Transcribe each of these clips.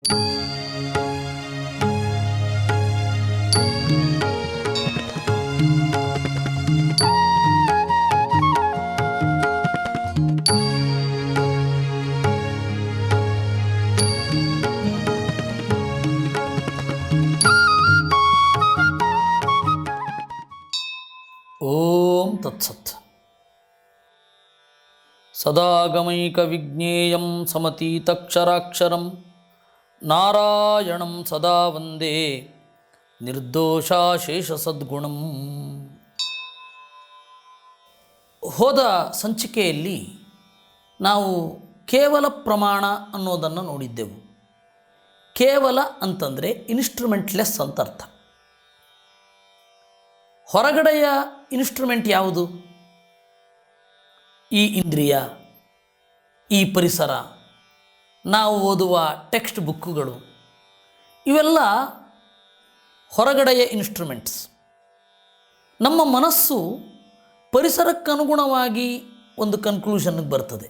ಓಂ ತತ್ಸತ್. ಸದಾಗಮೈಕವಿಜ್ಞೇಯಂ ಸಮತೀತಕ್ಷರಾಕ್ಷರಂ ನಾರಾಯಣಂ ಸದಾ ವಂದೇ ನಿರ್ದೋಷಾಶೇಷಸದ್ಗುಣಂ. ಹೋದ ಸಂಚಿಕೆಯಲ್ಲಿ ನಾವು ಕೇವಲ ಪ್ರಮಾಣ ಅನ್ನೋದನ್ನು ನೋಡಿದ್ದೆವು. ಕೇವಲ ಅಂತಂದರೆ ಇನ್ಸ್ಟ್ರುಮೆಂಟ್ಲೆಸ್ ಅಂತ ಅರ್ಥ. ಹೊರಗಡೆಯ ಇನ್ಸ್ಟ್ರುಮೆಂಟ್ ಯಾವುದು? ಈ ಇಂದ್ರಿಯ, ಈ ಪರಿಸರ, ನಾವು ಓದುವ ಟೆಕ್ಸ್ಟ್ ಬುಕ್ಕುಗಳು, ಇವೆಲ್ಲ ಹೊರಗಡೆಯ ಇನ್ಸ್ಟ್ರುಮೆಂಟ್ಸ್. ನಮ್ಮ ಮನಸ್ಸು ಪರಿಸರಕ್ಕನುಗುಣವಾಗಿ ಒಂದು ಕನ್ಕ್ಲೂಷನ್ಗೆ ಬರ್ತದೆ.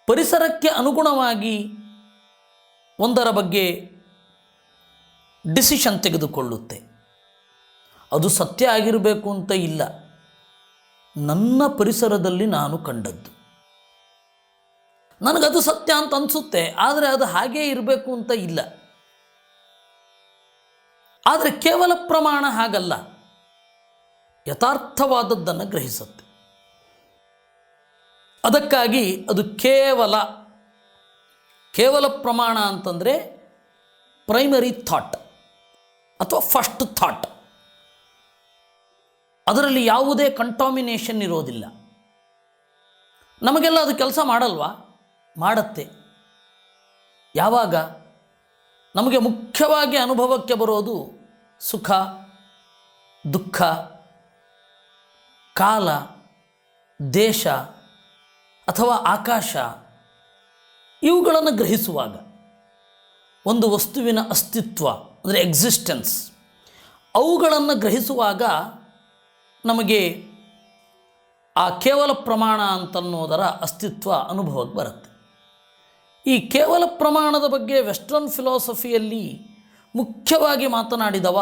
ಪರಿಸರಕ್ಕೆ ಅನುಗುಣವಾಗಿ ಒಂದರ ಬಗ್ಗೆ ಡಿಸಿಷನ್ ತೆಗೆದುಕೊಳ್ಳುತ್ತೆ. ಅದು ಸತ್ಯ ಆಗಿರಬೇಕು ಅಂತ ಇಲ್ಲ. ನನ್ನ ಪರಿಸರದಲ್ಲಿ ನಾನು ಕಂಡದ್ದು, ನನಗದು ಸತ್ಯ ಅಂತ ಅನಿಸುತ್ತೆ, ಆದರೆ ಅದು ಹಾಗೇ ಇರಬೇಕು ಅಂತ ಇಲ್ಲ. ಆದರೆ ಕೇವಲ ಪ್ರಮಾಣ ಹಾಗಲ್ಲ, ಯಥಾರ್ಥವಾದದ್ದನ್ನು ಗ್ರಹಿಸುತ್ತೆ. ಅದಕ್ಕಾಗಿ ಅದು ಕೇವಲ ಪ್ರಮಾಣ ಅಂತಂದರೆ ಪ್ರೈಮರಿ ಥಾಟ್ ಅಥವಾ ಫಸ್ಟ್ ಥಾಟ್. ಅದರಲ್ಲಿ ಯಾವುದೇ ಕಂಟಾಮಿನೇಷನ್ ಇರೋದಿಲ್ಲ. ನಮಗೆಲ್ಲ ಅದು ಕೆಲಸ ಮಾಡಲ್ವಾ? ಮಾಡುತ್ತೆ. ಯಾವಾಗ? ನಮಗೆ ಮುಖ್ಯವಾಗಿ ಅನುಭವಕ್ಕೆ ಬರೋದು ಸುಖ, ದುಃಖ, ಕಾಲ, ದೇಶ ಅಥವಾ ಆಕಾಶ, ಇವುಗಳನ್ನು ಗ್ರಹಿಸುವಾಗ, ಒಂದು ವಸ್ತುವಿನ ಅಸ್ತಿತ್ವ ಅಂದರೆ ಎಕ್ಸಿಸ್ಟೆನ್ಸ್, ಅವುಗಳನ್ನು ಗ್ರಹಿಸುವಾಗ ನಮಗೆ ಆ ಕೇವಲ ಪ್ರಮಾಣ ಅಂತನ್ನೋದರ ಅಸ್ತಿತ್ವ ಅನುಭವಕ್ಕೆ ಬರುತ್ತೆ. ಈ ಕೇವಲ ಪ್ರಮಾಣದ ಬಗ್ಗೆ ವೆಸ್ಟರ್ನ್ ಫಿಲಾಸಫಿಯಲ್ಲಿ ಮುಖ್ಯವಾಗಿ ಮಾತನಾಡಿದವ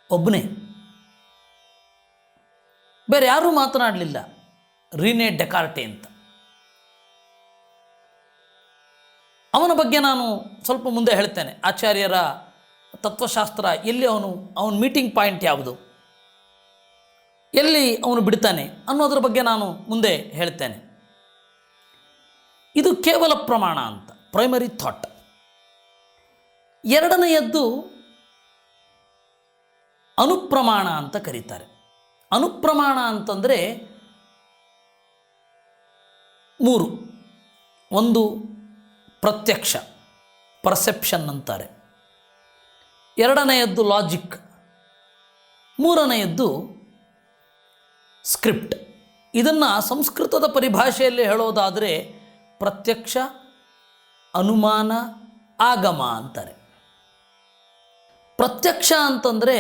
ಒಬ್ಬನೇ, ಬೇರೆ ಯಾರೂ ಮಾತನಾಡಲಿಲ್ಲ. ರೀನೆ ಡೆಕಾರ್ಟೆ ಅಂತ. ಅವನ ಬಗ್ಗೆ ನಾನು ಸ್ವಲ್ಪ ಮುಂದೆ ಹೇಳ್ತೇನೆ. ಆಚಾರ್ಯರ ತತ್ವಶಾಸ್ತ್ರ ಎಲ್ಲಿ ಅವನ ಮೀಟಿಂಗ್ ಪಾಯಿಂಟ್ ಯಾವುದು, ಎಲ್ಲಿ ಅವನು ಬಿಡ್ತಾನೆ ಅನ್ನೋದ್ರ ಬಗ್ಗೆ ನಾನು ಮುಂದೆ ಹೇಳ್ತೇನೆ. ಇದು ಕೇವಲ ಪ್ರಮಾಣ ಅಂತ, ಪ್ರೈಮರಿ ಥಾಟ್. ಎರಡನೆಯದ್ದು ಅನುಪ್ರಮಾಣ ಅಂತ ಕರೀತಾರೆ. ಅನುಪ್ರಮಾಣ ಅಂತಂದರೆ ಮೂರು. ಒಂದು ಪ್ರತ್ಯಕ್ಷ, ಪರ್ಸೆಪ್ಷನ್ ಅಂತಾರೆ. ಎರಡನೆಯದ್ದು ಲಾಜಿಕ್. ಮೂರನೆಯದ್ದು ಸ್ಕ್ರಿಪ್ಟ್. ಇದನ್ನು ಸಂಸ್ಕೃತದ ಪರಿಭಾಷೆಯಲ್ಲಿ ಹೇಳೋದಾದರೆ ಪ್ರತ್ಯಕ್ಷ, ಅನುಮಾನ, ಆಗಮ ಅಂತಾರೆ. ಪ್ರತ್ಯಕ್ಷ ಅಂತಂದರೆ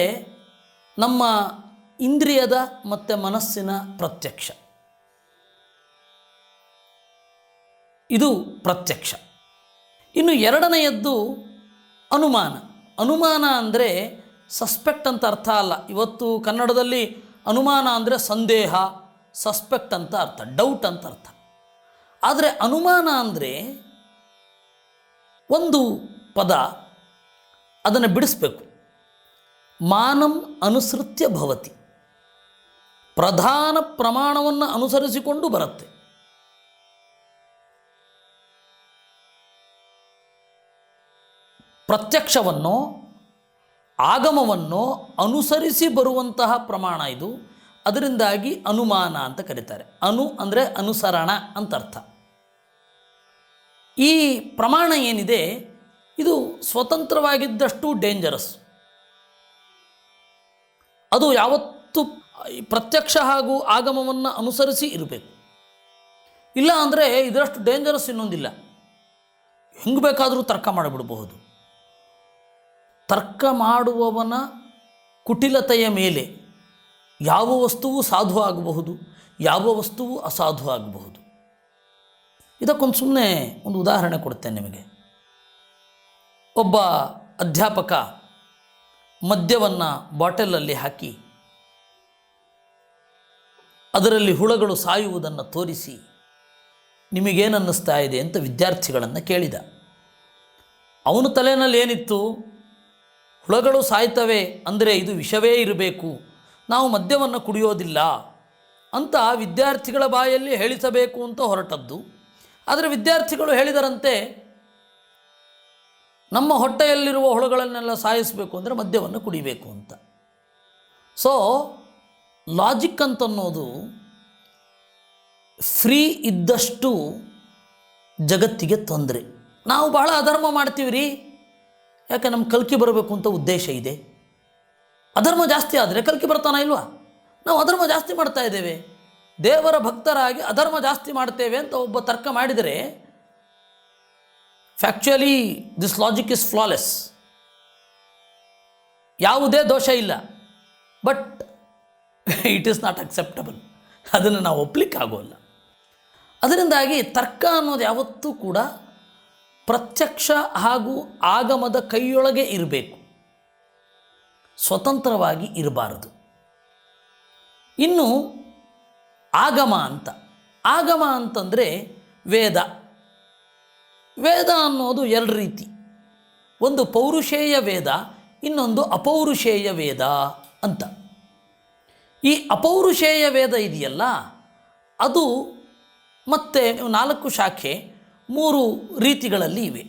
ನಮ್ಮ ಇಂದ್ರಿಯದ ಮತ್ತು ಮನಸ್ಸಿನ ಪ್ರತ್ಯಕ್ಷ. ಇದು ಪ್ರತ್ಯಕ್ಷ. ಇನ್ನು ಎರಡನೆಯದ್ದು ಅನುಮಾನ. ಅನುಮಾನ ಅಂದರೆ ಸಸ್ಪೆಕ್ಟ್ ಅಂತ ಅರ್ಥ ಅಲ್ಲ. ಇವತ್ತು ಕನ್ನಡದಲ್ಲಿ ಅನುಮಾನ ಅಂದರೆ ಸಂದೇಹ, ಸಸ್ಪೆಕ್ಟ್ ಅಂತ ಅರ್ಥ, ಡೌಟ್ ಅಂತ ಅರ್ಥ. ಆದರೆ ಅನುಮಾನ ಅಂದರೆ ಒಂದು ಪದ, ಅದನ್ನು ಬಿಡಿಸ್ಬೇಕು. ಮಾನಂ ಅನುಸೃತ್ಯ ಭವತಿ, ಪ್ರಧಾನ ಪ್ರಮಾಣವನ್ನು ಅನುಸರಿಸಿಕೊಂಡು ಬರುತ್ತೆ. ಪ್ರತ್ಯಕ್ಷವನ್ನು, ಆಗಮವನ್ನು ಅನುಸರಿಸಿ ಬರುವಂತಹ ಪ್ರಮಾಣ ಇದು. ಅದರಿಂದಾಗಿ ಅನುಮಾನ ಅಂತ ಕರೀತಾರೆ. ಅನು ಅಂದರೆ ಅನುಸರಣ ಅಂತ ಅರ್ಥ. ಈ ಪ್ರಮಾಣ ಏನಿದೆ ಇದು ಸ್ವತಂತ್ರವಾಗಿದ್ದಷ್ಟು ಡೇಂಜರಸ್. ಅದು ಯಾವತ್ತೂ ಪ್ರತ್ಯಕ್ಷ ಹಾಗೂ ಆಗಮವನ್ನು ಅನುಸರಿಸಿ ಇರಬೇಕು. ಇಲ್ಲ ಅಂದರೆ ಇದರಷ್ಟು ಡೇಂಜರಸ್ ಇನ್ನೊಂದಿಲ್ಲ. ಹೆಂಗೆ ಬೇಕಾದರೂ ತರ್ಕ ಮಾಡಿಬಿಡಬಹುದು. ತರ್ಕ ಮಾಡುವವನ ಕುಟಿಲತೆಯ ಮೇಲೆ ಯಾವ ವಸ್ತುವು ಸಾಧು ಆಗಬಹುದು, ಯಾವ ವಸ್ತುವು ಅಸಾಧು ಆಗಬಹುದು. ಇದಕ್ಕೊಂದು ಸುಮ್ಮನೆ ಒಂದು ಉದಾಹರಣೆ ಕೊಡ್ತೇನೆ ನಿಮಗೆ. ಒಬ್ಬ ಅಧ್ಯಾಪಕ ಮದ್ಯವನ್ನು ಬಾಟಲಲ್ಲಿ ಹಾಕಿ ಅದರಲ್ಲಿ ಹುಳಗಳು ಸಾಯುವುದನ್ನು ತೋರಿಸಿ ನಿಮಗೇನನ್ನಿಸ್ತಾ ಇದೆ ಅಂತ ವಿದ್ಯಾರ್ಥಿಗಳನ್ನು ಕೇಳಿದ. ಅವನ ತಲೆಯಲ್ಲಿ ಏನಿತ್ತು, ಹುಳಗಳು ಸಾಯ್ತವೆ ಅಂದರೆ ಇದು ವಿಷವೇ ಇರಬೇಕು, ನಾವು ಮದ್ಯವನ್ನು ಕುಡಿಯೋದಿಲ್ಲ ಅಂತ ವಿದ್ಯಾರ್ಥಿಗಳ ಬಾಯಲ್ಲಿ ಹೇಳಿಸಬೇಕು ಅಂತ ಹೊರಟದ್ದು. ಆದರೆ ವಿದ್ಯಾರ್ಥಿಗಳು ಹೇಳಿದರಂತೆ ನಮ್ಮ ಹೊಟ್ಟೆಯಲ್ಲಿರುವ ಹುಳುಗಳನ್ನೆಲ್ಲ ಸಾಯಿಸಬೇಕು ಅಂದರೆ ಮದ್ಯವನ್ನು ಕುಡಿಬೇಕು ಅಂತ. ಸೊ ಲಾಜಿಕ್ ಅಂತನ್ನೋದು ಫ್ರೀ ಇದ್ದಷ್ಟು ಜಗತ್ತಿಗೆ ತೊಂದರೆ. ನಾವು ಬಹಳ ಅಧರ್ಮ ಮಾಡ್ತೀವಿ ರೀ, ಯಾಕೆ ನಮ್ಮ ಕಲ್ಕಿ ಬರಬೇಕು ಅಂತ ಉದ್ದೇಶ ಇದೆ. ಅಧರ್ಮ ಜಾಸ್ತಿ ಆದರೆ ಕಲ್ಕಿ ಬರ್ತಾನ ಇಲ್ವಾ? ನಾವು ಅಧರ್ಮ ಜಾಸ್ತಿ ಮಾಡ್ತಾ ಇದ್ದೇವೆ, ದೇವರ ಭಕ್ತರಾಗಿ ಅಧರ್ಮ ಜಾಸ್ತಿ ಮಾಡ್ತೇವೆ ಅಂತ ಒಬ್ಬ ತರ್ಕ ಮಾಡಿದರೆ ಫ್ಯಾಕ್ಚುಯಲಿ ದಿಸ್ ಲಾಜಿಕ್ ಇಸ್ ಫ್ಲಾಲೆಸ್, ಯಾವುದೇ ದೋಷ ಇಲ್ಲ, but it is not acceptable. ಅದನ್ನು ನಾವು ಒಪ್ಪಲಿಕ್ಕಾಗೋಲ್ಲ. ಅದರಿಂದಾಗಿ ತರ್ಕ ಅನ್ನೋದು ಯಾವತ್ತೂ ಕೂಡ ಪ್ರತ್ಯಕ್ಷ ಹಾಗೂ ಆಗಮದ ಕೈಯೊಳಗೆ ಇರಬೇಕು, ಸ್ವತಂತ್ರವಾಗಿ ಇರಬಾರದು. ಇನ್ನು ಆಗಮ ಅಂತಂದರೆ ವೇದ. ವೇದ ಅನ್ನೋದು ಎರಡು ರೀತಿ, ಒಂದು ಪೌರುಷೇಯ ವೇದ, ಇನ್ನೊಂದು ಅಪೌರುಷೇಯ ವೇದ ಅಂತ. ಈ ಅಪೌರುಷೇಯ ವೇದ ಇದೆಯಲ್ಲ, ಅದು ಮತ್ತೆ 4 ಶಾಖೆ 3 ರೀತಿಗಳಲ್ಲಿ ಇವೆ.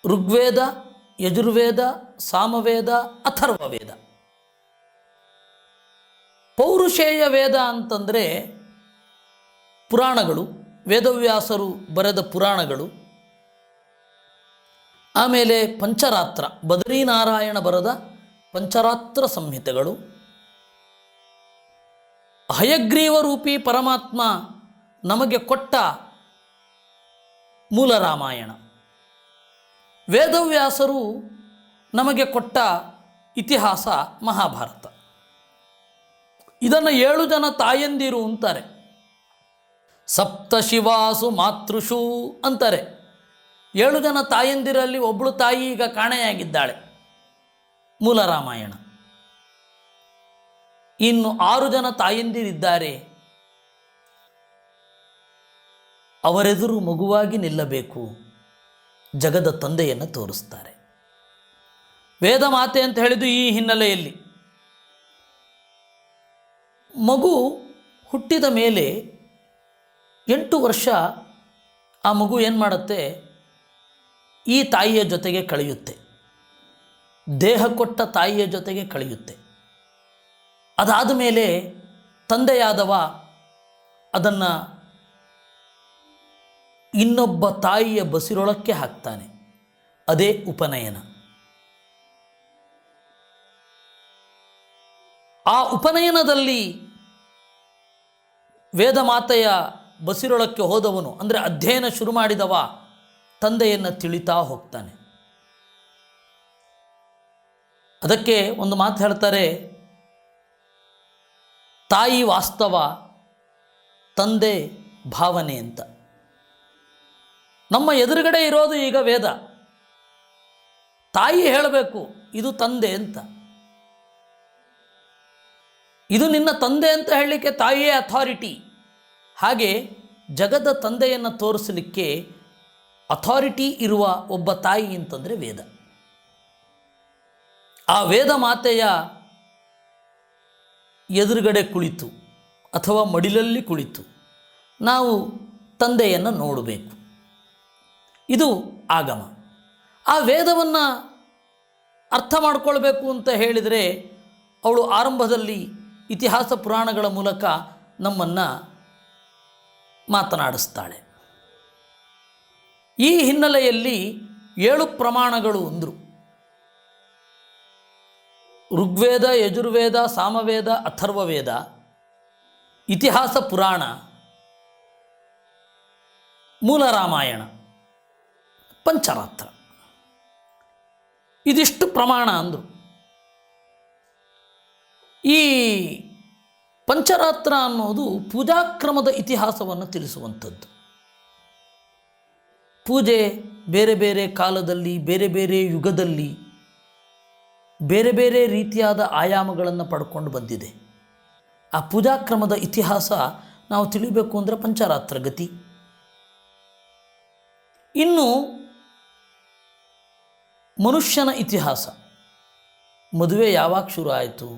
ಋಗ್ವೇದ, ಯಜುರ್ವೇದ, ಸಾಮವೇದ, ಅಥರ್ವವೇದ. ಪೌರುಷೇಯ ವೇದ ಅಂತಂದರೆ ಪುರಾಣಗಳು, ವೇದವ್ಯಾಸರು ಬರೆದ ಪುರಾಣಗಳು, ಆಮೇಲೆ ಪಂಚರಾತ್ರ, ಬದರೀನಾರಾಯಣ ಬರೆದ ಪಂಚರಾತ್ರ ಸಂಹಿತೆಗಳು, ಹಯಗ್ರೀವ ರೂಪಿ ಪರಮಾತ್ಮ ನಮಗೆ ಕೊಟ್ಟ ಮೂಲ ರಾಮಾಯಣ, ವೇದವ್ಯಾಸರು ನಮಗೆ ಕೊಟ್ಟ ಇತಿಹಾಸ ಮಹಾಭಾರತ. ಇದನ್ನು 7 ಜನ ತಾಯಂದಿರು ಅಂತಾರೆ. ಸಪ್ತಶಿವಾಸು ಮಾತೃಷು ಅಂತಾರೆ. 7 ಜನ ತಾಯಂದಿರಲ್ಲಿ ಒಬ್ಬಳು ತಾಯಿ ಈಗ ಕಾಣೆಯಾಗಿದ್ದಾಳೆ, ಮೂಲ ರಾಮಾಯಣ. ಇನ್ನು 6 ಜನ ತಾಯಂದಿರಿದ್ದಾರೆ, ಅವರೆದುರು ಮಗುವಾಗಿ ನಿಲ್ಲಬೇಕು, ಜಗದ ತಂದೆಯನ್ನು ತೋರಿಸ್ತಾರೆ. ವೇದ ಮಾತೆ ಅಂತ ಹೇಳಿದ್ದು ಈ ಹಿನ್ನೆಲೆಯಲ್ಲಿ. ಮಗು ಹುಟ್ಟಿದ ಮೇಲೆ 8 ವರ್ಷ ಆ ಮಗು ಏನು ಮಾಡುತ್ತೆ, ಈ ತಾಯಿಯ ಜೊತೆಗೆ ಕಳೆಯುತ್ತೆ, ದೇಹ ಕೊಟ್ಟ ತಾಯಿಯ ಜೊತೆಗೆ ಕಳೆಯುತ್ತೆ. ಅದಾದ ಮೇಲೆ ತಂದೆಯಾದವ ಅದನ್ನು ಇನ್ನೊಬ್ಬ ತಾಯಿಯ ಬಸಿರೊಳಕ್ಕೆ ಹಾಕ್ತಾನೆ, ಅದೇ ಉಪನಯನ. ಆ ಉಪನಯನದಲ್ಲಿ ವೇದಮಾತೆಯ ಬಸಿರೊಳಕ್ಕೆ ಹೋದವನು, ಅಂದರೆ ಅಧ್ಯಯನ ಶುರು ಮಾಡಿದವ, ತಂದೆಯನ್ನು ತಿಳಿತಾ ಹೋಗ್ತಾನೆ. ಅದಕ್ಕೆ ಒಂದು ಮಾತು ಹೇಳ್ತಾರೆ, ತಾಯಿ ವಾಸ್ತವ, ತಂದೆ ಭಾವನೆ ಅಂತ. ನಮ್ಮ ಎದುರುಗಡೆ ಇರೋದು ಈಗ ವೇದ, ತಾಯಿ ಹೇಳಬೇಕು ಇದು ತಂದೆ ಅಂತ. ಇದು ನಿನ್ನ ತಂದೆ ಅಂತ ಹೇಳಲಿಕ್ಕೆ ತಾಯಿಯೇ ಅಥಾರಿಟಿ. ಹಾಗೆ ಜಗದ ತಂದೆಯನ್ನು ತೋರಿಸಲಿಕ್ಕೆ ಅಥಾರಿಟಿ ಇರುವ ಒಬ್ಬ ತಾಯಿ ಅಂತಂದರೆ ವೇದ. ಆ ವೇದ ಮಾತೆಯ ಎದುರುಗಡೆ ಕುಳಿತು ಅಥವಾ ಮಡಿಲಲ್ಲಿ ಕುಳಿತು ನಾವು ತಂದೆಯನ್ನು ನೋಡಬೇಕು. ಇದು ಆಗಮ. ಆ ವೇದವನ್ನು ಅರ್ಥ ಮಾಡಿಕೊಳ್ಬೇಕು ಅಂತ ಹೇಳಿದರೆ ಅವಳು ಆರಂಭದಲ್ಲಿ ಇತಿಹಾಸ ಪುರಾಣಗಳ ಮೂಲಕ ನಮ್ಮನ್ನು ಮಾತನಾಡಿಸ್ತಾಳೆ. ಈ ಹಿನ್ನೆಲೆಯಲ್ಲಿ 7 ಪ್ರಮಾಣಗಳು ಅಂದರು. ಋಗ್ವೇದ, ಯಜುರ್ವೇದ, ಸಾಮವೇದ, ಅಥರ್ವವೇದ, ಇತಿಹಾಸ ಪುರಾಣ, ಮೂಲ ರಾಮಾಯಣ, ಪಂಚರಾತ್ರ. ಇದಿಷ್ಟು ಪ್ರಮಾಣ ಅಂದರು. ಈ ಪಂಚರಾತ್ರ ಅನ್ನೋದು ಪೂಜಾಕ್ರಮದ ಇತಿಹಾಸವನ್ನು ತಿಳಿಸುವಂಥದ್ದು. ಪೂಜೆ ಬೇರೆ ಬೇರೆ ಕಾಲದಲ್ಲಿ, ಬೇರೆ ಬೇರೆ ಯುಗದಲ್ಲಿ ಬೇರೆ ಬೇರೆ ರೀತಿಯಾದ ಆಯಾಮಗಳನ್ನು ಪಡ್ಕೊಂಡು ಬಂದಿದೆ. ಆ ಪೂಜಾಕ್ರಮದ ಇತಿಹಾಸ ನಾವು ತಿಳಿಬೇಕು ಅಂದರೆ ಪಂಚರಾತ್ರ ಗತಿ. ಇನ್ನು ಮನುಷ್ಯನ ಇತಿಹಾಸ, ಮದುವೆ ಯಾವಾಗ ಶುರು ಆಯಿತು,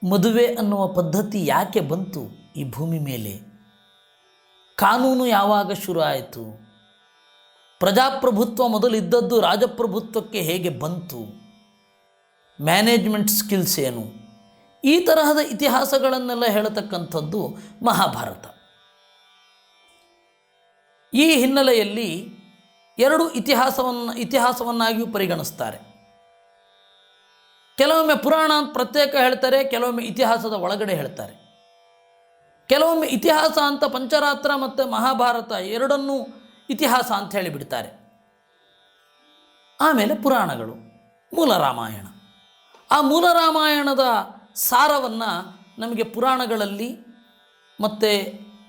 ಮದುವೆ ಅನ್ನುವ ಪದ್ಧತಿ ಯಾಕೆ ಬಂತು ಈ ಭೂಮಿ ಮೇಲೆ, ಕಾನೂನು ಯಾವಾಗ ಶುರು ಆಯಿತು, ಪ್ರಜಾಪ್ರಭುತ್ವ ಮೊದಲಿದ್ದದ್ದು ರಾಜಪ್ರಭುತ್ವಕ್ಕೆ ಹೇಗೆ ಬಂತು, ಮ್ಯಾನೇಜ್ಮೆಂಟ್ ಸ್ಕಿಲ್ಸ್ ಏನು, ಈ ತರಹದ ಇತಿಹಾಸಗಳನ್ನೆಲ್ಲ ಹೇಳತಕ್ಕಂಥದ್ದು ಮಹಾಭಾರತ. ಈ ಹಿನ್ನೆಲೆಯಲ್ಲಿ ಎರಡು ಇತಿಹಾಸವನ್ನಾಗಿಯೂ ಪರಿಗಣಿಸ್ತಾರೆ. ಕೆಲವೊಮ್ಮೆ ಪುರಾಣ ಅಂತ ಪ್ರತ್ಯೇಕ ಹೇಳ್ತಾರೆ, ಕೆಲವೊಮ್ಮೆ ಇತಿಹಾಸದ ಒಳಗಡೆ ಹೇಳ್ತಾರೆ. ಕೆಲವೊಮ್ಮೆ ಇತಿಹಾಸ ಅಂತ ಪಂಚರಾತ್ರ ಮತ್ತು ಮಹಾಭಾರತ ಎರಡನ್ನೂ ಇತಿಹಾಸ ಅಂತ ಹೇಳಿಬಿಡ್ತಾರೆ. ಆಮೇಲೆ ಪುರಾಣಗಳು, ಮೂಲ ರಾಮಾಯಣ. ಆ ಮೂಲ ರಾಮಾಯಣದ ಸಾರವನ್ನು ನಮಗೆ ಪುರಾಣಗಳಲ್ಲಿ ಮತ್ತು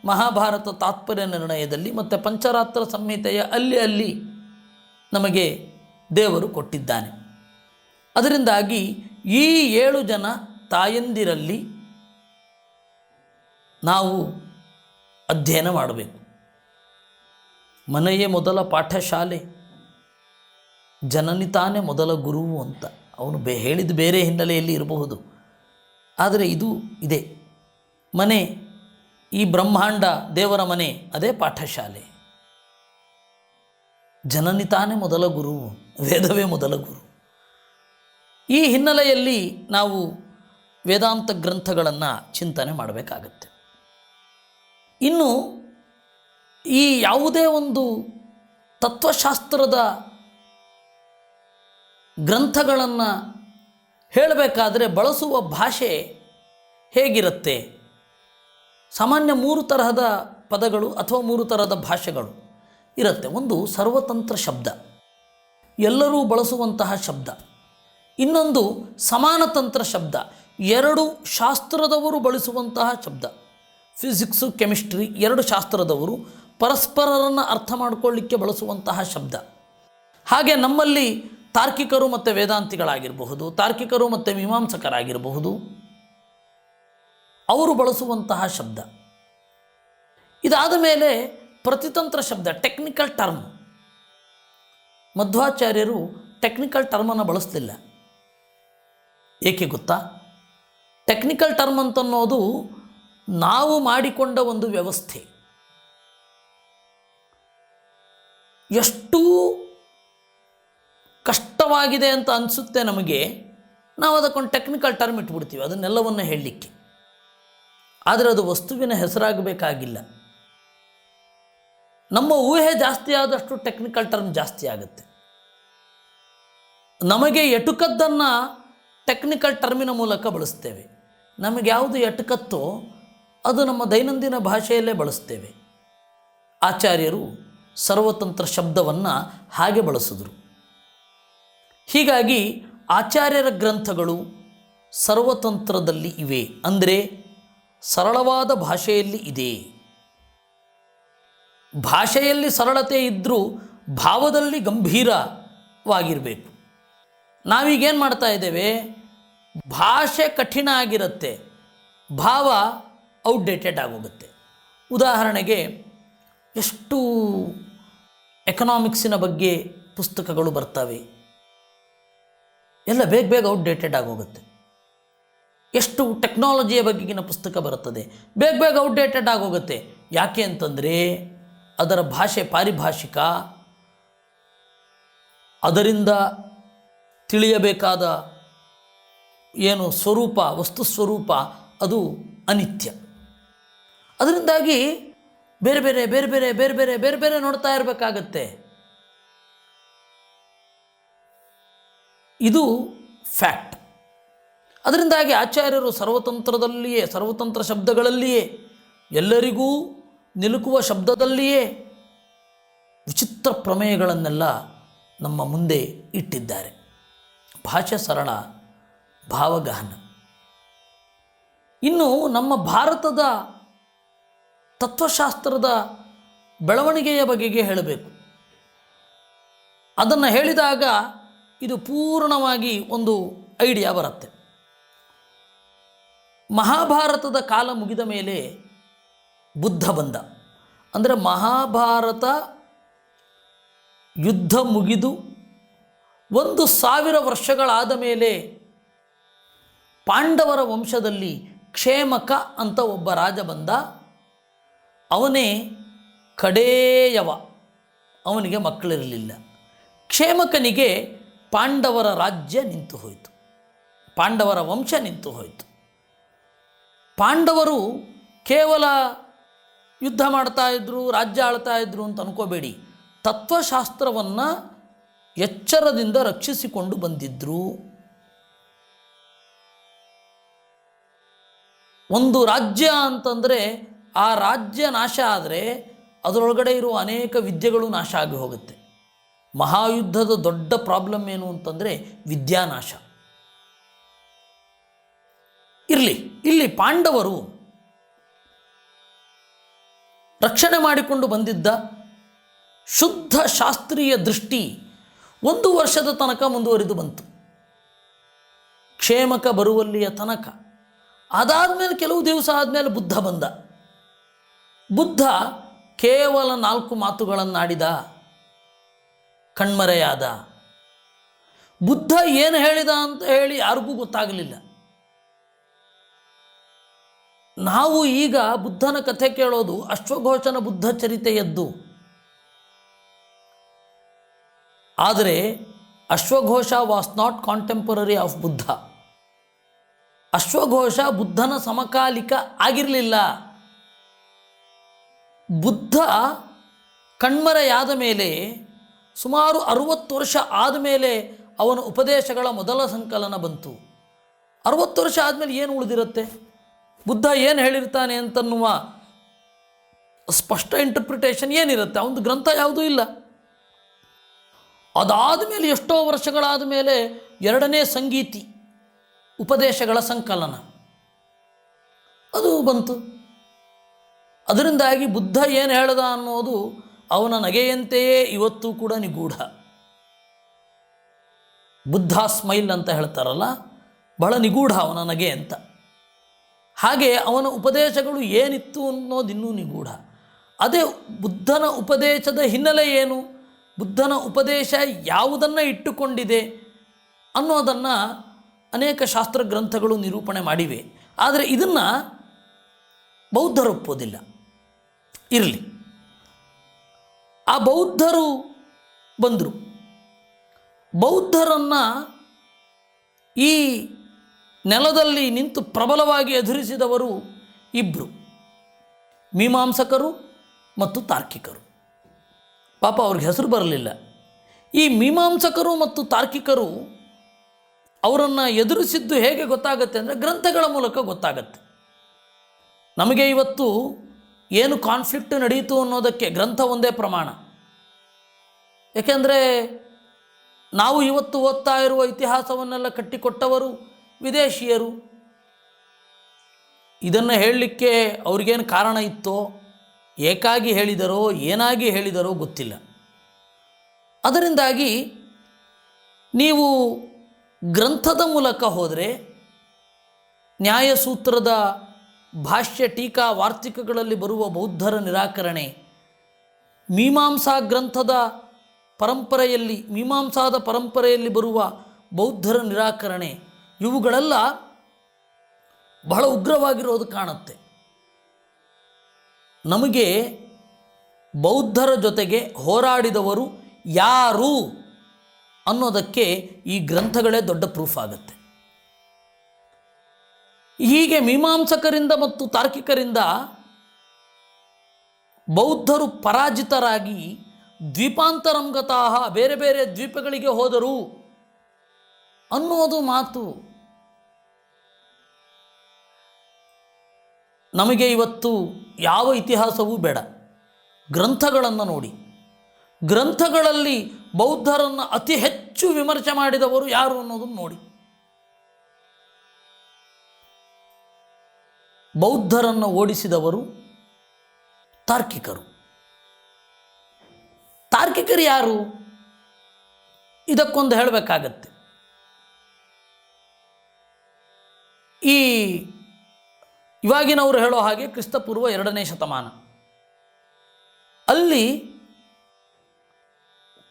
ಮಹಾಭಾರತ ತಾತ್ಪರ್ಯ ನಿರ್ಣಯದಲ್ಲಿ ಮತ್ತು ಪಂಚರಾತ್ರ ಸಂಹಿತೆಯ ಅಲ್ಲಿ ನಮಗೆ ದೇವರು ಕೊಟ್ಟಿದ್ದಾನೆ. ಅದರಿಂದಾಗಿ ಈ 7 ಜನ ತಾಯಂದಿರಲ್ಲಿ ನಾವು ಅಧ್ಯಯನ ಮಾಡಬೇಕು. ಮನೆಯೇ ಮೊದಲ ಪಾಠಶಾಲೆ, ಜನನಿ ತಾನೇ ಮೊದಲ ಗುರುವು ಅಂತ ಅವನು ಹೇಳಿದ ಬೇರೆ ಹಿನ್ನೆಲೆಯಲ್ಲಿ ಇರಬಹುದು, ಆದರೆ ಇದು ಇದೆ. ಮನೆ, ಈ ಬ್ರಹ್ಮಾಂಡ ದೇವರ ಮನೆ, ಅದೇ ಪಾಠಶಾಲೆ. ಜನನಿ ತಾನೇ ಮೊದಲ ಗುರುವು, ವೇದವೇ ಮೊದಲ ಗುರು. ಈ ಹಿನ್ನೆಲೆಯಲ್ಲಿ ನಾವು ವೇದಾಂತ ಗ್ರಂಥಗಳನ್ನು ಚಿಂತನೆ ಮಾಡಬೇಕಾಗತ್ತೆ. ಇನ್ನು ಈ ಯಾವುದೇ ಒಂದು ತತ್ವಶಾಸ್ತ್ರದ ಗ್ರಂಥಗಳನ್ನು ಹೇಳಬೇಕಾದ್ರೆ ಬಳಸುವ ಭಾಷೆ ಹೇಗಿರುತ್ತೆ? ಸಾಮಾನ್ಯ 3 ತರಹದ ಪದಗಳು ಅಥವಾ 3 ತರಹದ ಭಾಷೆಗಳು ಇರುತ್ತೆ. ಒಂದು ಸರ್ವತಂತ್ರ ಶಬ್ದ, ಎಲ್ಲರೂ ಬಳಸುವಂತಹ ಶಬ್ದ. ಇನ್ನೊಂದು ಸಮಾನತಂತ್ರ ಶಬ್ದ, 2 ಶಾಸ್ತ್ರದವರು ಬಳಸುವಂತಹ ಶಬ್ದ. ಫಿಸಿಕ್ಸು, ಕೆಮಿಸ್ಟ್ರಿ 2 ಶಾಸ್ತ್ರದವರು ಪರಸ್ಪರರನ್ನು ಅರ್ಥ ಮಾಡಿಕೊಳ್ಳಿಕ್ಕೆ ಬಳಸುವಂತಹ ಶಬ್ದ. ಹಾಗೆ ನಮ್ಮಲ್ಲಿ ತಾರ್ಕಿಕರು ಮತ್ತು ವೇದಾಂತಿಗಳಾಗಿರಬಹುದು, ತಾರ್ಕಿಕರು ಮತ್ತು ಮೀಮಾಂಸಕರಾಗಿರಬಹುದು, ಅವರು ಬಳಸುವಂತಹ ಶಬ್ದ. ಇದಾದ ಮೇಲೆ ಪ್ರತಿತಂತ್ರ ಶಬ್ದ, ಟೆಕ್ನಿಕಲ್ ಟರ್ಮ್. ಮಧ್ವಾಚಾರ್ಯರು ಟೆಕ್ನಿಕಲ್ ಟರ್ಮನ್ನು ಬಳಸಲಿಲ್ಲ. ಏಕೆ ಗೊತ್ತಾ? ಟೆಕ್ನಿಕಲ್ ಟರ್ಮ್ ಅಂತನ್ನೋದು ನಾವು ಮಾಡಿಕೊಂಡ ಒಂದು ವ್ಯವಸ್ಥೆ. ಎಷ್ಟು ಕಷ್ಟವಾಗಿದೆ ಅಂತ ಅನಿಸುತ್ತೆ ನಮಗೆ, ನಾವು ಅದಕ್ಕೊಂದು ಟೆಕ್ನಿಕಲ್ ಟರ್ಮ್ ಇಟ್ಬಿಡ್ತೀವಿ ಅದನ್ನೆಲ್ಲವನ್ನು ಹೇಳಲಿಕ್ಕೆ. ಆದರೆ ಅದು ವಸ್ತುವಿನ ಹೆಸರಾಗಬೇಕಾಗಿಲ್ಲ. ನಮ್ಮ ಊಹೆ ಜಾಸ್ತಿ ಆದಷ್ಟು ಟೆಕ್ನಿಕಲ್ ಟರ್ಮ್ ಜಾಸ್ತಿ ಆಗುತ್ತೆ. ನಮಗೆ ಎಟುಕದ್ದನ್ನು ಟೆಕ್ನಿಕಲ್ ಟರ್ಮಿನ ಮೂಲಕ ಬಳಸ್ತೇವೆ. ನಮಗೆ ಯಾವುದು ಎಟುಕತ್ತೋ ಅದು ನಮ್ಮ ದೈನಂದಿನ ಭಾಷೆಯಲ್ಲೇ ಬಳಸ್ತೇವೆ. ಆಚಾರ್ಯರು ಸರ್ವತಂತ್ರ ಶಬ್ದವನ್ನು ಹಾಗೆ ಬಳಸಿದ್ರು. ಹೀಗಾಗಿ ಆಚಾರ್ಯರ ಗ್ರಂಥಗಳು ಸರ್ವತಂತ್ರದಲ್ಲಿ ಇವೆ, ಅಂದರೆ ಸರಳವಾದ ಭಾಷೆಯಲ್ಲಿ ಇದೆ. ಭಾಷೆಯಲ್ಲಿ ಸರಳತೆ ಇದ್ದರೂ ಭಾವದಲ್ಲಿ ಗಂಭೀರವಾಗಿರಬೇಕು. ನಾವೀಗೇನು ಮಾಡ್ತಾ ಇದ್ದೇವೆ, ಭಾಷೆ ಕಠಿಣ ಆಗಿರುತ್ತೆ, ಭಾವ ಔಟ್ಡೇಟೆಡ್ ಆಗೋಗುತ್ತೆ. ಉದಾಹರಣೆಗೆ ಎಷ್ಟು ಎಕನಾಮಿಕ್ಸಿನ ಬಗ್ಗೆ ಪುಸ್ತಕಗಳು ಬರ್ತವೆ, ಎಲ್ಲ ಬೇಗ ಬೇಗ ಔಟ್ಡೇಟೆಡ್ ಆಗೋಗುತ್ತೆ. ಎಷ್ಟು ಟೆಕ್ನಾಲಜಿಯ ಬಗೆಗಿನ ಪುಸ್ತಕ ಬರುತ್ತದೆ, ಬೇಗ ಬೇಗ ಔಟ್ಡೇಟೆಡ್ ಆಗೋಗುತ್ತೆ. ಯಾಕೆ ಅಂತಂದರೆ ಅದರ ಭಾಷೆ ಪಾರಿಭಾಷಿಕ, ಅದರಿಂದ ತಿಳಿಯಬೇಕಾದ ಏನು ಸ್ವರೂಪ, ವಸ್ತು ಸ್ವರೂಪ ಅದು ಅನಿತ್ಯ. ಅದರಿಂದಾಗಿ ಬೇರೆ ಬೇರೆ ಬೇರೆ ಬೇರೆ ಬೇರೆ ಬೇರೆ ಬೇರೆ ಬೇರೆ ನೋಡ್ತಾ ಇರಬೇಕಾಗತ್ತೆ. ಇದು ಫ್ಯಾಕ್ಟ್. ಅದರಿಂದಾಗಿ ಆಚಾರ್ಯರು ಸರ್ವತಂತ್ರದಲ್ಲಿಯೇ, ಸರ್ವತಂತ್ರ ಶಬ್ದಗಳಲ್ಲಿಯೇ, ಎಲ್ಲರಿಗೂ ನಿಲುಕುವ ಶಬ್ದದಲ್ಲಿಯೇ ವಿಚಿತ್ರ ಪ್ರಮೇಯಗಳನ್ನೆಲ್ಲ ನಮ್ಮ ಮುಂದೆ ಇಟ್ಟಿದ್ದಾರೆ. ಭಾಷೆ ಸರಳ, ಭಾವಗಹನ. ಇನ್ನು ನಮ್ಮ ಭಾರತದ ತತ್ವಶಾಸ್ತ್ರದ ಬೆಳವಣಿಗೆಯ ಬಗೆಗೆ ಹೇಳಬೇಕು. ಅದನ್ನು ಹೇಳಿದಾಗ ಇದು ಪೂರ್ಣವಾಗಿ ಒಂದು ಐಡಿಯಾ ಬರುತ್ತೆ. ಮಹಾಭಾರತದ ಕಾಲ ಮುಗಿದ ಮೇಲೆ ಬುದ್ಧ ಬಂದ. ಅಂದರೆ ಮಹಾಭಾರತ ಯುದ್ಧ ಮುಗಿದು 1000 ವರ್ಷಗಳಾದ ಮೇಲೆ ಪಾಂಡವರ ವಂಶದಲ್ಲಿ ಕ್ಷೇಮಕ ಅಂತ ಒಬ್ಬ ರಾಜ ಬಂದ. ಅವನೇ ಕಡೇಯವ, ಅವನಿಗೆ ಮಕ್ಕಳಿರಲಿಲ್ಲ. ಕ್ಷೇಮಕನಿಗೆ ಪಾಂಡವರ ರಾಜ್ಯ ನಿಂತು ಹೋಯಿತು, ಪಾಂಡವರ ವಂಶ ನಿಂತು ಹೋಯಿತು. ಪಾಂಡವರು ಕೇವಲ ಯುದ್ಧ ಮಾಡ್ತಾಯಿದ್ರು, ರಾಜ್ಯ ಆಳ್ತಾಯಿದ್ರು ಅಂತ ಅನ್ಕೋಬೇಡಿ. ತತ್ವಶಾಸ್ತ್ರವನ್ನು ಎಚ್ಚರದಿಂದ ರಕ್ಷಿಸಿಕೊಂಡು ಬಂದಿದ್ದರು. ಒಂದು ರಾಜ್ಯ ಅಂತಂದರೆ ಆ ರಾಜ್ಯ ನಾಶ ಆದರೆ ಅದರೊಳಗಡೆ ಇರುವ ಅನೇಕ ವಿದ್ಯೆಗಳು ನಾಶ ಆಗಿ ಹೋಗುತ್ತೆ. ಮಹಾಯುದ್ಧದ ದೊಡ್ಡ ಪ್ರಾಬ್ಲಮ್ ಏನು ಅಂತಂದರೆ ವಿದ್ಯಾನಾಶ. ಇಲ್ಲಿ ಪಾಂಡವರು ರಕ್ಷಣೆ ಮಾಡಿಕೊಂಡು ಬಂದಿದ್ದ ಶುದ್ಧ ಶಾಸ್ತ್ರೀಯ ದೃಷ್ಟಿ 1 ವರ್ಷದ ತನಕ ಮುಂದುವರಿದು ಬಂತು, ಕ್ಷೇಮಕ ಬರುವಲ್ಲಿಯ ತನಕ. ಅದಾದಮೇಲೆ ಕೆಲವು ದಿವಸ ಆದಮೇಲೆ ಬುದ್ಧ ಬಂದ. ಬುದ್ಧ ಕೇವಲ 4 ಮಾತುಗಳನ್ನಾಡಿದ, ಕಣ್ಮರೆಯಾದ. ಬುದ್ಧ ಏನು ಹೇಳಿದ ಅಂತ ಹೇಳಿ ಯಾರಿಗೂ ಗೊತ್ತಾಗಲಿಲ್ಲ. ನಾವು ಈಗ ಬುದ್ಧನ ಕಥೆ ಕೇಳೋದು ಅಶ್ವಘೋಷನ ಬುದ್ಧ ಚರಿತೆಯದ್ದು. ಆದರೆ ಅಶ್ವಘೋಷ was not contemporary of Buddha. ಅಶ್ವಘೋಷ ಬುದ್ಧನ ಸಮಕಾಲಿಕ ಆಗಿರಲಿಲ್ಲ. ಬುದ್ಧ ಕಣ್ಮರೆಯಾದ ಮೇಲೆ ಸುಮಾರು 60 ವರ್ಷ ಆದಮೇಲೆ ಅವನ ಉಪದೇಶಗಳ ಮೊದಲ ಸಂಕಲನ ಬಂತು. 60 ವರ್ಷ ಆದಮೇಲೆ ಏನು ಉಳಿದಿರುತ್ತೆ? ಬುದ್ಧ ಏನು ಹೇಳಿರ್ತಾನೆ ಅಂತನ್ನುವ ಸ್ಪಷ್ಟ ಇಂಟರ್ಪ್ರಿಟೇಷನ್ ಏನಿರುತ್ತೆ? ಅವನದು ಗ್ರಂಥ ಯಾವುದೂ ಇಲ್ಲ. ಅದಾದ ಮೇಲೆ ಎಷ್ಟೋ ವರ್ಷಗಳಾದ ಮೇಲೆ 2ನೇ ಸಂಗೀತಿ ಉಪದೇಶಗಳ ಸಂಕಲನ ಅದು ಬಂತು. ಅದರಿಂದಾಗಿ ಬುದ್ಧ ಏನು ಹೇಳ್ದ ಅನ್ನೋದು ಅವನ ನಗೆಯಂತೆಯೇ ಇವತ್ತು ಕೂಡ ನಿಗೂಢ. ಬುದ್ಧ ಸ್ಮೈಲ್ ಅಂತ ಹೇಳ್ತಾರಲ್ಲ, ಬಹಳ ನಿಗೂಢ ಅವನ ನಗೆ ಅಂತ. ಹಾಗೆ ಅವನ ಉಪದೇಶಗಳು ಏನಿತ್ತು ಅನ್ನೋದು ಇನ್ನೂ ನಿಗೂಢ. ಅದೇ ಬುದ್ಧನ ಉಪದೇಶದ ಹಿನ್ನೆಲೆ ಏನು, ಬುದ್ಧನ ಉಪದೇಶ ಯಾವುದನ್ನು ಇಟ್ಟುಕೊಂಡಿದೆ ಅನ್ನೋದನ್ನು ಅನೇಕ ಶಾಸ್ತ್ರ ಗ್ರಂಥಗಳು ನಿರೂಪಣೆ ಮಾಡಿವೆ. ಆದರೆ ಇದನ್ನು ಬೌದ್ಧರು ಒಪ್ಪೋದಿಲ್ಲ. ಇರಲಿ, ಆ ಬೌದ್ಧರು ಬಂದರು. ಬೌದ್ಧರನ್ನು ಈ ನೆಲದಲ್ಲಿ ನಿಂತು ಪ್ರಬಲವಾಗಿ ಎದುರಿಸಿದವರು ಇಬ್ಬರು, ಮೀಮಾಂಸಕರು ಮತ್ತು ತಾರ್ಕಿಕರು. ಪಾಪ ಅವ್ರಿಗೆ ಹೆಸರು ಬರಲಿಲ್ಲ. ಈ ಮೀಮಾಂಸಕರು ಮತ್ತು ತಾರ್ಕಿಕರು ಅವರನ್ನು ಎದುರಿಸಿದ್ದು ಹೇಗೆ ಗೊತ್ತಾಗುತ್ತೆ ಅಂದರೆ ಗ್ರಂಥಗಳ ಮೂಲಕ ಗೊತ್ತಾಗತ್ತೆ. ನಮಗೆ ಇವತ್ತು ಏನು ಕಾನ್ಫ್ಲಿಕ್ಟ್ ನಡೆಯಿತು ಅನ್ನೋದಕ್ಕೆ ಗ್ರಂಥ ಒಂದೇ ಪ್ರಮಾಣ. ಏಕೆಂದರೆ ನಾವು ಇವತ್ತು ಓದ್ತಾ ಇರುವ ಇತಿಹಾಸವನ್ನೆಲ್ಲ ಕಟ್ಟಿಕೊಟ್ಟವರು ವಿದೇಶಿಯರು. ಇದನ್ನು ಹೇಳಲಿಕ್ಕೆ ಅವ್ರಿಗೇನು ಕಾರಣ ಇತ್ತೋ, ಏಕಾಗಿ ಹೇಳಿದರೋ ಏನಾಗಿ ಹೇಳಿದರೋ ಗೊತ್ತಿಲ್ಲ. ಅದರಿಂದಾಗಿ ನೀವು ಗ್ರಂಥದ ಮೂಲಕ ಹೋದರೆ ನ್ಯಾಯಸೂತ್ರದ ಭಾಷ್ಯ ಟೀಕಾ ವಾರ್ತಿಕಗಳಲ್ಲಿ ಬರುವ ಬೌದ್ಧರ ನಿರಾಕರಣೆ, ಮೀಮಾಂಸಾ ಗ್ರಂಥದ ಪರಂಪರೆಯಲ್ಲಿ ಮೀಮಾಂಸಾದ ಪರಂಪರೆಯಲ್ಲಿ ಬರುವ ಬೌದ್ಧರ ನಿರಾಕರಣೆ, ಇವುಗಳೆಲ್ಲ ಬಹಳ ಉಗ್ರವಾಗಿರೋದು ಕಾಣುತ್ತೆ. ನಮಗೆ ಬೌದ್ಧರ ಜೊತೆಗೆ ಹೋರಾಡಿದವರು ಯಾರು ಅನ್ನೋದಕ್ಕೆ ಈ ಗ್ರಂಥಗಳೇ ದೊಡ್ಡ ಪ್ರೂಫ್ ಆಗುತ್ತೆ. ಹೀಗೆ ಮೀಮಾಂಸಕರಿಂದ ಮತ್ತು ತಾರ್ಕಿಕರಿಂದ ಬೌದ್ಧರು ಪರಾಜಿತರಾಗಿ ದ್ವೀಪಾಂತರಂಗತಃ ಬೇರೆ ಬೇರೆ ದ್ವೀಪಗಳಿಗೆ ಹೋದರು ಅನ್ನೋದು ಮಾತು ನಮಗೆ ಇವತ್ತು ಯಾವ ಇತಿಹಾಸವೂ ಬೇಡ. ಗ್ರಂಥಗಳನ್ನು ನೋಡಿ, ಗ್ರಂಥಗಳಲ್ಲಿ ಬೌದ್ಧರನ್ನು ಅತಿ ಹೆಚ್ಚು ವಿಮರ್ಶೆ ಮಾಡಿದವರು ಯಾರು ಅನ್ನೋದನ್ನು ನೋಡಿ. ಬೌದ್ಧರನ್ನು ಓಡಿಸಿದವರು ತಾರ್ಕಿಕರು. ತಾರ್ಕಿಕರು ಯಾರು? ಇದಕ್ಕೊಂದು ಹೇಳಬೇಕಾಗತ್ತೆ. ಈ ಇವಾಗಿನವರು ಹೇಳೋ ಹಾಗೆ ಕ್ರಿಸ್ತಪೂರ್ವ 2ನೇ ಶತಮಾನ, ಅಲ್ಲಿ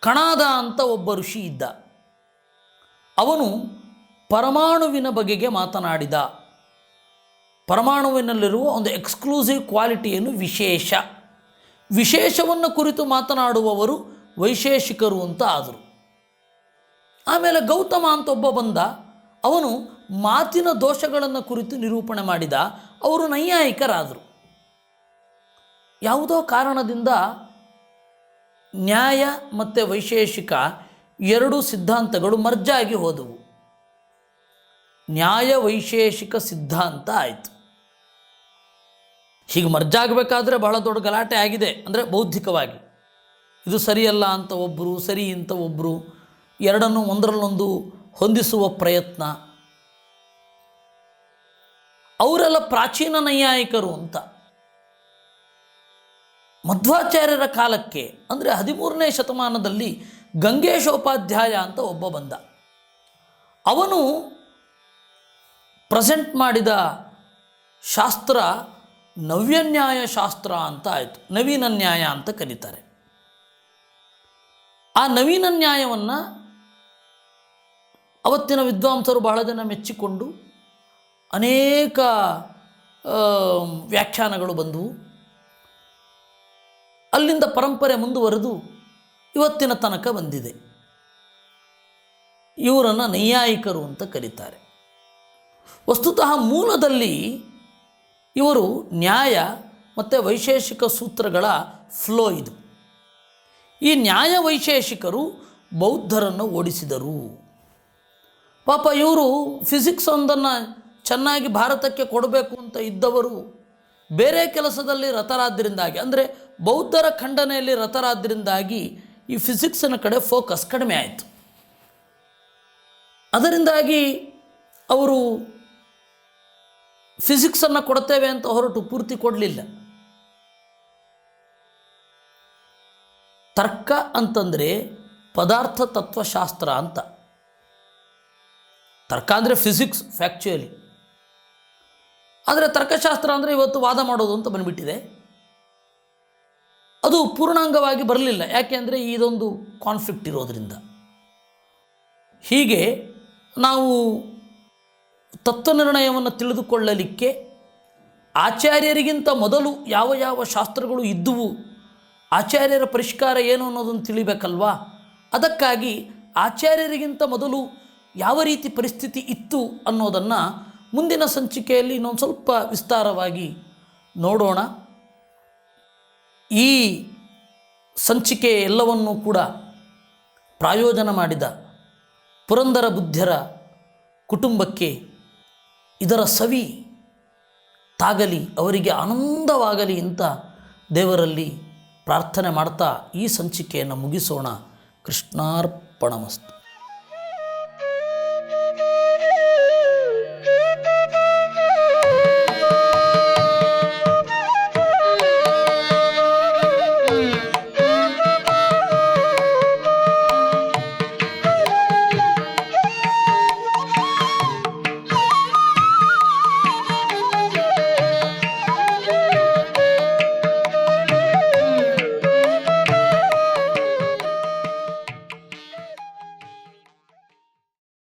ಕಣಾದ ಅಂತ ಒಬ್ಬ ಋಷಿ ಇದ್ದ. ಅವನು ಪರಮಾಣುವಿನ ಬಗೆಗೆ ಮಾತನಾಡಿದ. ಪರಮಾಣುವಿನಲ್ಲಿರುವ ಒಂದು ಎಕ್ಸ್ಕ್ಲೂಸಿವ್ ಕ್ವಾಲಿಟಿಯನ್ನು ವಿಶೇಷವನ್ನು ಕುರಿತು ಮಾತನಾಡುವವರು ವೈಶೇಷಿಕರು ಅಂತ ಆದರು. ಆಮೇಲೆ ಗೌತಮ ಅಂತ ಒಬ್ಬ ಬಂದ. ಅವನು ಮಾತಿನ ದೋಷಗಳನ್ನು ಕುರಿತು ನಿರೂಪಣೆ ಮಾಡಿದ. ಅವರು ನೈಯಾಯಿಕರಾದರು. ಯಾವುದೋ ಕಾರಣದಿಂದ ನ್ಯಾಯ ಮತ್ತು ವೈಶೇಷಿಕ ಎರಡೂ ಸಿದ್ಧಾಂತಗಳು ಮರ್ಜಾಗಿ ಹೋದವು. ನ್ಯಾಯ ವೈಶೇಷಿಕ ಸಿದ್ಧಾಂತ ಆಯಿತು. ಹೀಗೆ ಮರ್ಜಾಗಬೇಕಾದ್ರೆ ಬಹಳ ದೊಡ್ಡ ಗಲಾಟೆ ಆಗಿದೆ. ಅಂದರೆ ಬೌದ್ಧಿಕವಾಗಿ ಇದು ಸರಿಯಲ್ಲ ಅಂತ ಒಬ್ಬರು, ಸರಿ ಅಂತ ಒಬ್ಬರು, ಎರಡನ್ನು ಒಂದರಲ್ಲೊಂದು ಹೊಂದಿಸುವ ಪ್ರಯತ್ನ. ಅವರೆಲ್ಲ ಪ್ರಾಚೀನ ನೈಯಾಯಿಕರು ಅಂತ. ಮಧ್ವಾಚಾರ್ಯರ ಕಾಲಕ್ಕೆ ಅಂದರೆ 13ನೇ ಶತಮಾನದಲ್ಲಿ ಗಂಗೇಶೋಪಾಧ್ಯಾಯ ಅಂತ ಒಬ್ಬ ಬಂದ. ಅವನು ಪ್ರೆಸೆಂಟ್ ಮಾಡಿದ ಶಾಸ್ತ್ರ ನವ್ಯನ್ಯಾಯ ಶಾಸ್ತ್ರ ಅಂತ ಆಯಿತು. ನವೀನ ನ್ಯಾಯ ಅಂತ ಕರೀತಾರೆ. ಆ ನವೀನ ನ್ಯಾಯವನ್ನು ಅವತ್ತಿನ ವಿದ್ವಾಂಸರು ಬಹಳ ಜನ ಮೆಚ್ಚಿಕೊಂಡು ಅನೇಕ ವ್ಯಾಖ್ಯಾನಗಳು ಬಂದವು. ಅಲ್ಲಿಂದ ಪರಂಪರೆ ಮುಂದುವರೆದು ಇವತ್ತಿನ ತನಕ ಬಂದಿದೆ. ಇವರನ್ನು ನೈಯಾಯಿಕರು ಅಂತ ಕರೀತಾರೆ. ವಸ್ತುತಃ ಮೂಲದಲ್ಲಿ ಇವರು ನ್ಯಾಯ ಮತ್ತು ವೈಶೇಷಿಕ ಸೂತ್ರಗಳ ಫ್ಲೋ ಇದು. ಈ ನ್ಯಾಯ ವೈಶೇಷಿಕರು ಬೌದ್ಧರನ್ನು ಓಡಿಸಿದರು. ಪಾಪ ಇವರು ಫಿಸಿಕ್ಸ್ ಒಂದನ್ನು ಚೆನ್ನಾಗಿ ಭಾರತಕ್ಕೆ ಕೊಡಬೇಕು ಅಂತ ಇದ್ದವರು ಬೇರೆ ಕೆಲಸದಲ್ಲಿ ರತರಾದ್ದರಿಂದಾಗಿ, ಅಂದರೆ ಬೌದ್ಧರ ಖಂಡನೆಯಲ್ಲಿ ರತರಾದ್ದರಿಂದಾಗಿ ಈ ಫಿಸಿಕ್ಸಿನ ಕಡೆ ಫೋಕಸ್ ಕಡಿಮೆ ಆಯಿತು. ಅದರಿಂದಾಗಿ ಅವರು ಫಿಸಿಕ್ಸನ್ನು ಕೊಡ್ತೇವೆ ಅಂತ ಹೊರಟು ಪೂರ್ತಿ ಕೊಡಲಿಲ್ಲ. ತರ್ಕ ಅಂತಂದರೆ ಪದಾರ್ಥ ತತ್ವಶಾಸ್ತ್ರ ಅಂತ. ತರ್ಕ ಅಂದರೆ ಫಿಸಿಕ್ಸ್ ಫ್ಯಾಕ್ಚುಯಲಿ. ಆದರೆ ತರ್ಕಶಾಸ್ತ್ರ ಅಂದರೆ ಇವತ್ತು ವಾದ ಮಾಡೋದು ಅಂತ ಬಂದುಬಿಟ್ಟಿದೆ. ಅದು ಪೂರ್ಣಾಂಗವಾಗಿ ಬರಲಿಲ್ಲ. ಯಾಕೆ ಅಂದರೆ ಇದೊಂದು ಕಾನ್ಫ್ಲಿಕ್ಟ್ ಇರೋದರಿಂದ. ಹೀಗೆ ನಾವು ತತ್ವನಿರ್ಣಯವನ್ನು ತಿಳಿದುಕೊಳ್ಳಲಿಕ್ಕೆ ಆಚಾರ್ಯರಿಗಿಂತ ಮೊದಲು ಯಾವ ಯಾವ ಶಾಸ್ತ್ರಗಳು ಇದ್ದುವು, ಆಚಾರ್ಯರ ಪರಿಷ್ಕಾರ ಏನು ಅನ್ನೋದನ್ನು ತಿಳಿಬೇಕಲ್ವಾ. ಅದಕ್ಕಾಗಿ ಆಚಾರ್ಯರಿಗಿಂತ ಮೊದಲು ಯಾವ ರೀತಿ ಪರಿಸ್ಥಿತಿ ಇತ್ತು ಅನ್ನೋದನ್ನು ಮುಂದಿನ ಸಂಚಿಕೆಯಲ್ಲಿ ಇನ್ನೊಂದು ಸ್ವಲ್ಪ ವಿಸ್ತಾರವಾಗಿ ನೋಡೋಣ. ಈ ಸಂಚಿಕೆ ಎಲ್ಲವನ್ನೂ ಕೂಡ ಪ್ರಾಯೋಜನ ಮಾಡಿದ ಪುರಂದರ ಬುದ್ಧರ ಕುಟುಂಬಕ್ಕೆ ಇದರ ಸವಿ ತಾಗಲಿ, ಅವರಿಗೆ ಆನಂದವಾಗಲಿ ಅಂತ ದೇವರಲ್ಲಿ ಪ್ರಾರ್ಥನೆ ಮಾಡ್ತಾ ಈ ಸಂಚಿಕೆಯನ್ನು ಮುಗಿಸೋಣ. ಕೃಷ್ಣಾರ್ಪಣಮಸ್ತು.